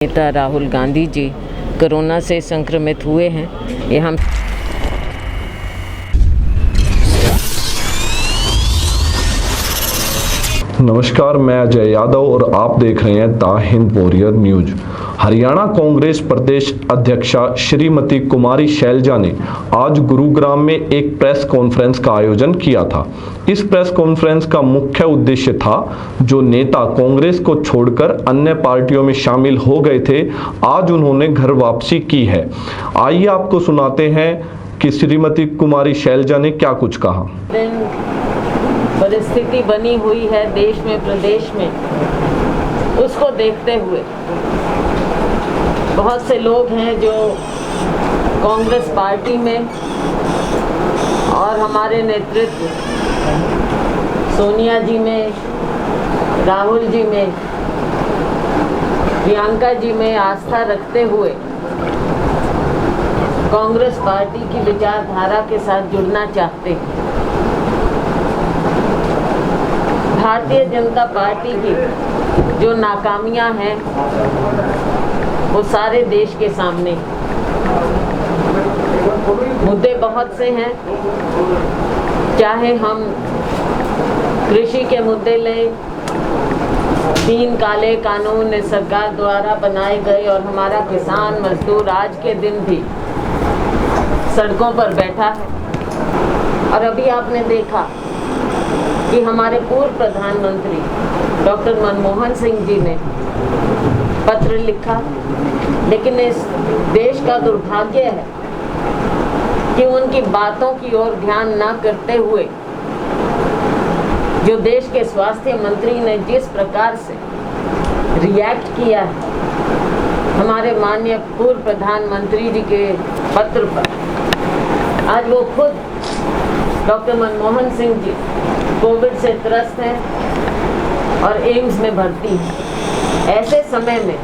नेता राहुल गांधी जी कोरोना से संक्रमित हुए हैं। ये हम नमस्कार, मैं अजय यादव और आप देख रहे हैं the Hind Warrior News. Haryana Congress प्रदेश अध्यक्षा श्रीमती कुमारी शैलजा ने आज गुरुग्राम में एक प्रेस कॉन्फ्रेंस का आयोजन किया था। इस प्रेस कॉन्फ्रेंस का मुख्य उद्देश्य था, जो नेता कांग्रेस को छोड़कर अन्य पार्टियों में शामिल हो गए थे, आज उन्होंने घर वापसी की है। आइए आपको सुनाते हैं कि श्रीमती कुमारी शैलजा ने क्या कुछ कहा। परिस्थिति बनी हुई है देश में, प्रदेश में, उसको देखते हुए बहुत से लोग हैं जो कांग्रेस पार्टी में और हमारे नेतृत्व सोनिया जी में, राहुल जी में, प्रियंका जी में आस्था रखते हुए कांग्रेस पार्टी की विचारधारा के साथ जुड़ना चाहते हैं। भारतीय जनता पार्टी की जो नाकामियां हैं वो सारे देश के सामने, मुद्दे बहुत से हैं, चाहे हम कृषि के मुद्दे लें, 3 काले कानून सरकार द्वारा बनाए गए और हमारा किसान मजदूर आज के दिन भी सड़कों पर बैठा है। और अभी आपने देखा कि हमारे पूर्व प्रधानमंत्री डॉक्टर मनमोहन सिंह जी ने पत्र लिखा, लेकिन इस देश का दुर्भाग्य है कि उनकी बातों की ओर ध्यान न करते हुए जो देश के स्वास्थ्य मंत्री ने जिस प्रकार से रिएक्ट किया है हमारे माननीय पूर्व प्रधानमंत्री जी के पत्र पर, आज वो खुद डॉक्टर मनमोहन सिंह जी कोविड से त्रस्त हैं और एम्स में भर्ती हैं। ऐसे समय में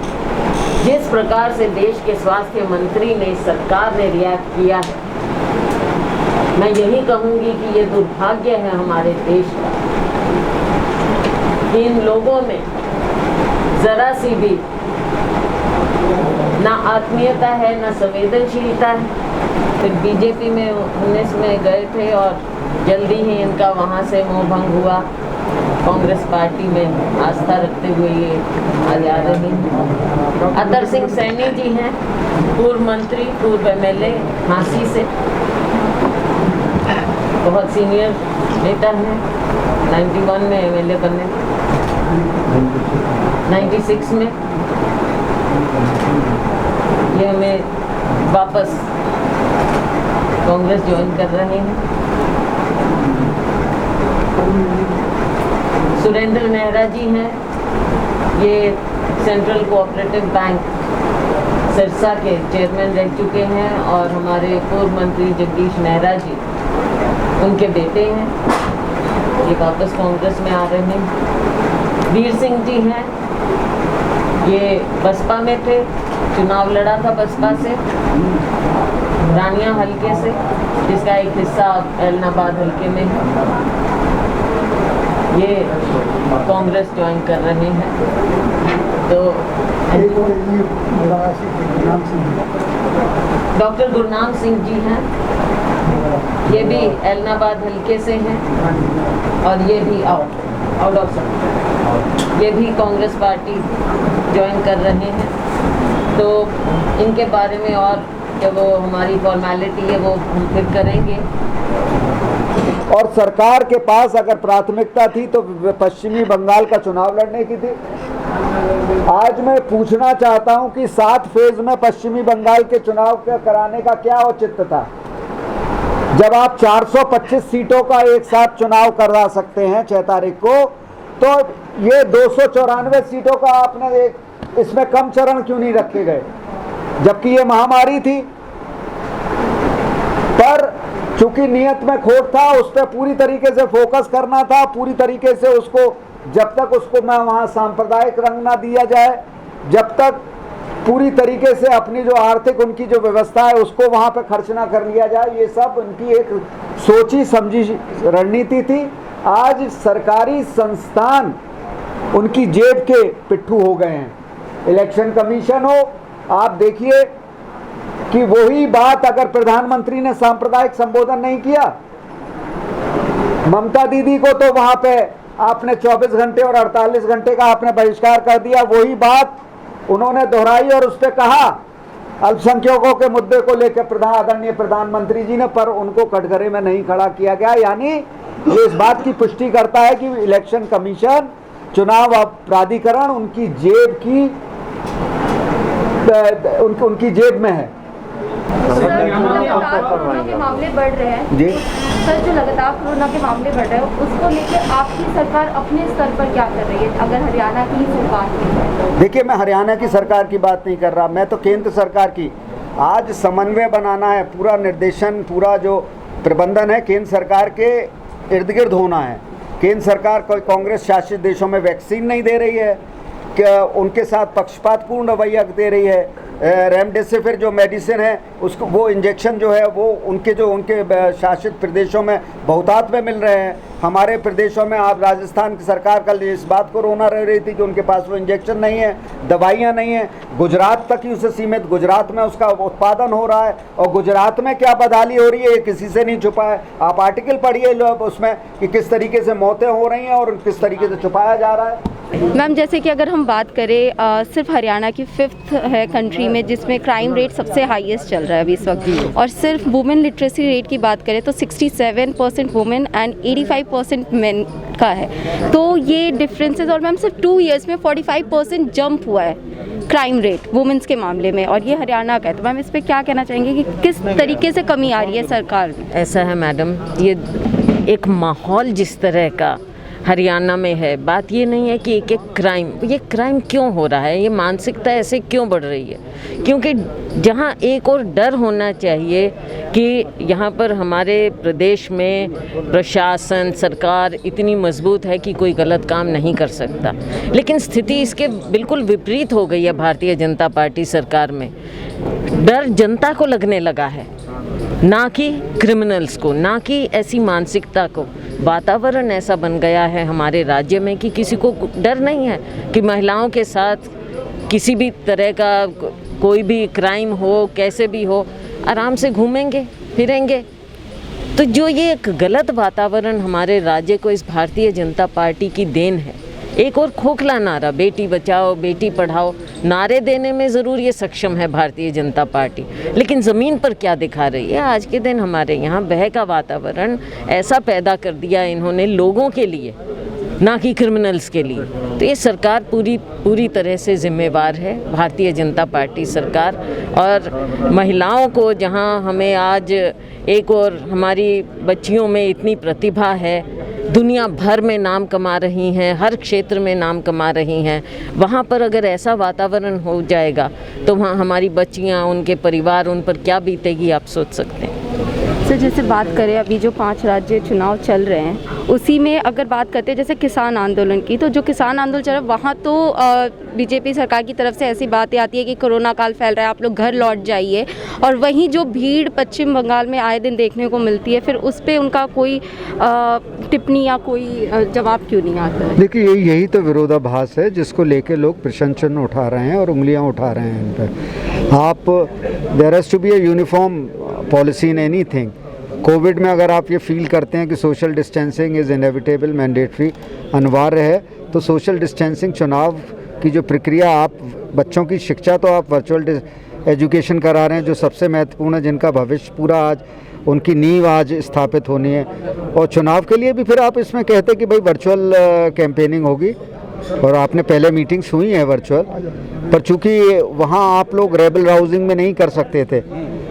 जिस प्रकार से देश के स्वास्थ्य मंत्री ने, सरकार ने रिएक्ट किया है, मैं यही कहूंगी कि ये दुर्भाग्य है हमारे देश का। इन लोगों में जरा सी भी ना आत्मीयता है, ना संवेदनशीलता है। फिर बीजेपी में 19 में गए थे और जल्दी ही इनका वहाँ से मोह भंग हुआ। कांग्रेस पार्टी में आस्था रखते हुए ये आ जा रहे हैं। अतर सिंह सैनी जी हैं, पूर्व मंत्री, पूर्व एमएलए झांसी से, बहुत सीनियर नेता हैं। 91 में एमएलए बने, 96 में ये हमें वापस कांग्रेस ज्वाइन कर रहे हैं। सुरेंद्र नेहरा जी हैं, ये सेंट्रल कोऑपरेटिव बैंक सिरसा के चेयरमैन रह चुके हैं और हमारे पूर्व मंत्री जगदीश नेहरा जी उनके बेटे हैं, ये वापस कांग्रेस में आ रहे हैं। वीर सिंह जी हैं, ये बसपा में थे, चुनाव लड़ा था बसपा से, रानिया हल्के से, जिसका एक हिस्सा एलनाबाद हल्के में है। ये कांग्रेस ज्वाइन कर रहे हैं। तो डॉक्टर गुरनाम सिंह जी हैं, ये भी एलनाबाद हल्के से हैं और ये भी आउट ऑफ ये भी कांग्रेस पार्टी ज्वाइन कर रहे हैं। तो इनके बारे में और जो वो हमारी फॉर्मेलिटी है वो हम फिर करेंगे। और सरकार के पास अगर प्राथमिकता थी तो पश्चिमी बंगाल का चुनाव लड़ने की थी। आज मैं पूछना चाहता हूं कि 7 फेज में पश्चिमी बंगाल के चुनाव कराने का क्या औचित्य था, जब आप 425 सीटों का एक साथ चुनाव करा सकते हैं 6 तारीख को, तो ये 294 सीटों का आपने इसमें कम चरण क्यों नहीं रखे गए, जबकि ये महामारी थी। पर चूंकि नियत में खोट था, उस पर पूरी तरीके से फोकस करना था, पूरी तरीके से उसको, जब तक उसको मैं वहाँ सांप्रदायिक रंग ना दिया जाए, जब तक पूरी तरीके से अपनी जो आर्थिक उनकी जो व्यवस्था है उसको वहाँ पे खर्च ना कर लिया जाए, ये सब उनकी एक सोची समझी रणनीति थी। आज सरकारी संस्थान उनकी जेब के पिट्ठू हो गए हैं। इलेक्शन कमीशन हो, आप देखिए कि वही बात अगर प्रधानमंत्री ने सांप्रदायिक संबोधन नहीं किया, ममता दीदी को तो वहां पे आपने 24 घंटे और 48 घंटे का आपने बहिष्कार कर दिया, वही बात उन्होंने दोहराई और उस पर कहा अल्पसंख्यकों के मुद्दे को लेकर आदरणीय प्रधानमंत्री जी ने, पर उनको कटघरे में नहीं खड़ा किया गया। यानी ये इस बात की पुष्टि करता है कि इलेक्शन कमीशन, चुनाव प्राधिकरण उनकी जेब की उनकी जेब में है। लगातार कोरोना के मामले बढ़ रहे हैं जी सर, जो लगातार कोरोना के मामले बढ़ रहे हैं उसको लेकर आपकी सरकार अपने स्तर पर क्या कर रही है? अगर हरियाणा की सरकार की, देखिए, मैं हरियाणा की सरकार की बात नहीं कर रहा, मैं तो केंद्र सरकार की। आज समन्वय बनाना है, पूरा निर्देशन, पूरा जो प्रबंधन है केंद्र सरकार के इर्द गिर्द होना है। केंद्र सरकार कोई कांग्रेस शासित देशों में वैक्सीन नहीं दे रही है, क्या उनके साथ पक्षपातपूर्ण रवैया दे रही है। रेमडेसिविर जो मेडिसिन है उसको, वो इंजेक्शन जो है वो उनके शासित प्रदेशों में बहुतायत में मिल रहे हैं। हमारे प्रदेशों में, आप राजस्थान की सरकार कल इस बात को रोना रह रही थी कि उनके पास वो इंजेक्शन नहीं है, दवाइयाँ नहीं है। गुजरात तक ही उसे सीमित, गुजरात में उसका उत्पादन हो रहा है और गुजरात में क्या बदहाली हो रही है ये किसी से नहीं छुपा है। आप आर्टिकल पढ़िए उसमें कि किस तरीके से मौतें हो रही हैं और किस तरीके से छुपाया जा रहा है। मैम जैसे कि अगर हम बात करें सिर्फ हरियाणा की 5th है कंट्री में जिसमें क्राइम रेट सबसे हाईएस्ट चल रहा है अभी इस वक्त, और सिर्फ वुमेन लिटरेसी रेट की बात करें तो 67% वुमेन एंड 85% मेन का है। तो ये डिफरेंसेस, और मैम सिर्फ 2 ईयर्स में 45% जंप हुआ है क्राइम रेट वुमेन्स के मामले में, और ये हरियाणा का है। तो मैम इस पर क्या कहना चाहेंगे कि किस तरीके से कमी आ रही है सरकार में? ऐसा है मैडम, ये एक माहौल जिस तरह का हरियाणा में है, बात ये नहीं है कि एक क्राइम, ये क्राइम क्यों हो रहा है, ये मानसिकता ऐसे क्यों बढ़ रही है? क्योंकि जहाँ एक और डर होना चाहिए कि यहाँ पर हमारे प्रदेश में प्रशासन, सरकार इतनी मजबूत है कि कोई गलत काम नहीं कर सकता, लेकिन स्थिति इसके बिल्कुल विपरीत हो गई है भारतीय जनता पार्टी सरकार में। डर जनता को लगने लगा है, ना कि क्रिमिनल्स को, ना कि ऐसी मानसिकता को। वातावरण ऐसा बन गया है हमारे राज्य में कि किसी को डर नहीं है कि महिलाओं के साथ किसी भी तरह का कोई भी क्राइम हो, कैसे भी हो, आराम से घूमेंगे फिरेंगे। तो जो ये एक गलत वातावरण हमारे राज्य को, इस भारतीय जनता पार्टी की देन है। एक और खोखला नारा, बेटी बचाओ बेटी पढ़ाओ, नारे देने में ज़रूर ये सक्षम है भारतीय जनता पार्टी, लेकिन ज़मीन पर क्या दिखा रही है? आज के दिन हमारे यहाँ भय का वातावरण ऐसा पैदा कर दिया इन्होंने लोगों के लिए, ना कि क्रिमिनल्स के लिए। तो ये सरकार पूरी तरह से जिम्मेवार है, भारतीय जनता पार्टी सरकार। और महिलाओं को, जहाँ हमें आज एक और हमारी बच्चियों में इतनी प्रतिभा है, दुनिया भर में नाम कमा रही हैं, हर क्षेत्र में नाम कमा रही हैं, वहाँ पर अगर ऐसा वातावरण हो जाएगा तो वहाँ हमारी बच्चियाँ, उनके परिवार, उन पर क्या बीतेगी आप सोच सकते हैं। सर जैसे बात करें अभी जो 5 राज्य चुनाव चल रहे हैं उसी में अगर बात करते हैं जैसे किसान आंदोलन की, तो जो किसान आंदोलन चल रहा है वहाँ तो बीजेपी सरकार की तरफ से ऐसी बातें आती है कि कोरोना काल फैल रहा है, आप लोग घर लौट जाइए, और वहीं जो भीड़ पश्चिम बंगाल में आए दिन देखने को मिलती है, फिर उस पर उनका कोई टिप्पणी या कोई जवाब क्यों नहीं आता है? देखिए, यही तो विरोधाभास है जिसको लेके लोग प्रश्न चिन्ह उठा रहे हैं और उंगलियां उठा रहे हैं इन पर। आप, there has to be a uniform policy in anything. Covid में अगर आप ये फील करते हैं कि social distancing is inevitable, mandatory, अनिवार्य है, तो सोशल डिस्टेंसिंग, चुनाव की जो प्रक्रिया, आप बच्चों की शिक्षा तो आप वर्चुअल एजुकेशन करा रहे हैं, जो सबसे महत्वपूर्ण है, जिनका भविष्य पूरा आज उनकी नींव आज स्थापित होनी है। और चुनाव के लिए भी फिर आप इसमें कहते कि भाई वर्चुअल कैंपेनिंग होगी, और आपने पहले मीटिंग्स हुई हैं वर्चुअल, पर चूंकि वहाँ आप लोग रेबल राउजिंग में नहीं कर सकते थे,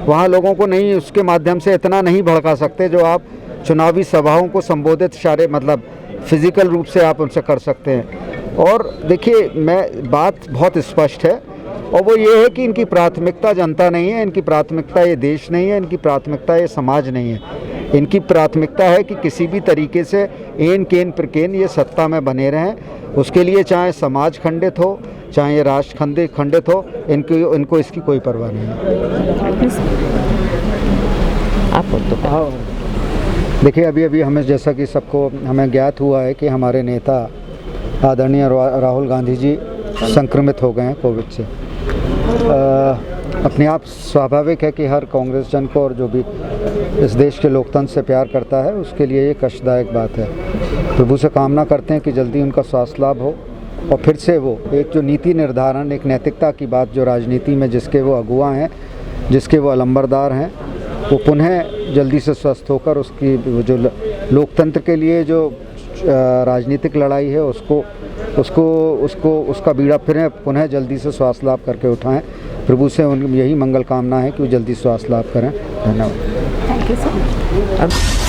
वहाँ लोगों को नहीं, उसके माध्यम से इतना नहीं भड़का सकते जो आप चुनावी सभाओं को संबोधित सारे मतलब फिजिकल रूप से आप उनसे कर सकते हैं। और देखिए, मैं बात बहुत स्पष्ट है, और वो ये है कि इनकी प्राथमिकता जनता नहीं है, इनकी प्राथमिकता ये देश नहीं है, इनकी प्राथमिकता ये समाज नहीं है। इनकी प्राथमिकता है कि किसी भी तरीके से एन केन प्रकेन ये सत्ता में बने रहें, उसके लिए चाहे समाज खंडित हो, चाहे ये राष्ट्र खंडित हो, इनको इसकी कोई परवाह नहीं है। आप तो देखिए, अभी हमें, जैसा कि सबको हमें ज्ञात हुआ है कि हमारे नेता आदरणीय राहुल गांधी जी संक्रमित हो गए हैं कोविड से। अपने आप स्वाभाविक है कि हर कांग्रेस जन को और जो भी इस देश के लोकतंत्र से प्यार करता है उसके लिए ये कष्टदायक बात है। प्रभु से कामना करते हैं कि जल्दी उनका स्वास्थ्य लाभ हो और फिर से वो एक जो नीति निर्धारण, एक नैतिकता की बात जो राजनीति में जिसके वो अगुआ हैं, जिसके वो अलंबरदार हैं, वो पुनः जल्दी से स्वस्थ होकर उसकी जो लोकतंत्र के लिए जो राजनीतिक लड़ाई है उसका बीड़ा फिर पुनः जल्दी से स्वास्थ्य लाभ करके उठाएं। प्रभु से उन यही मंगल कामना है कि वो जल्दी स्वास्थ्य लाभ करें। धन्यवाद। Thank you so much.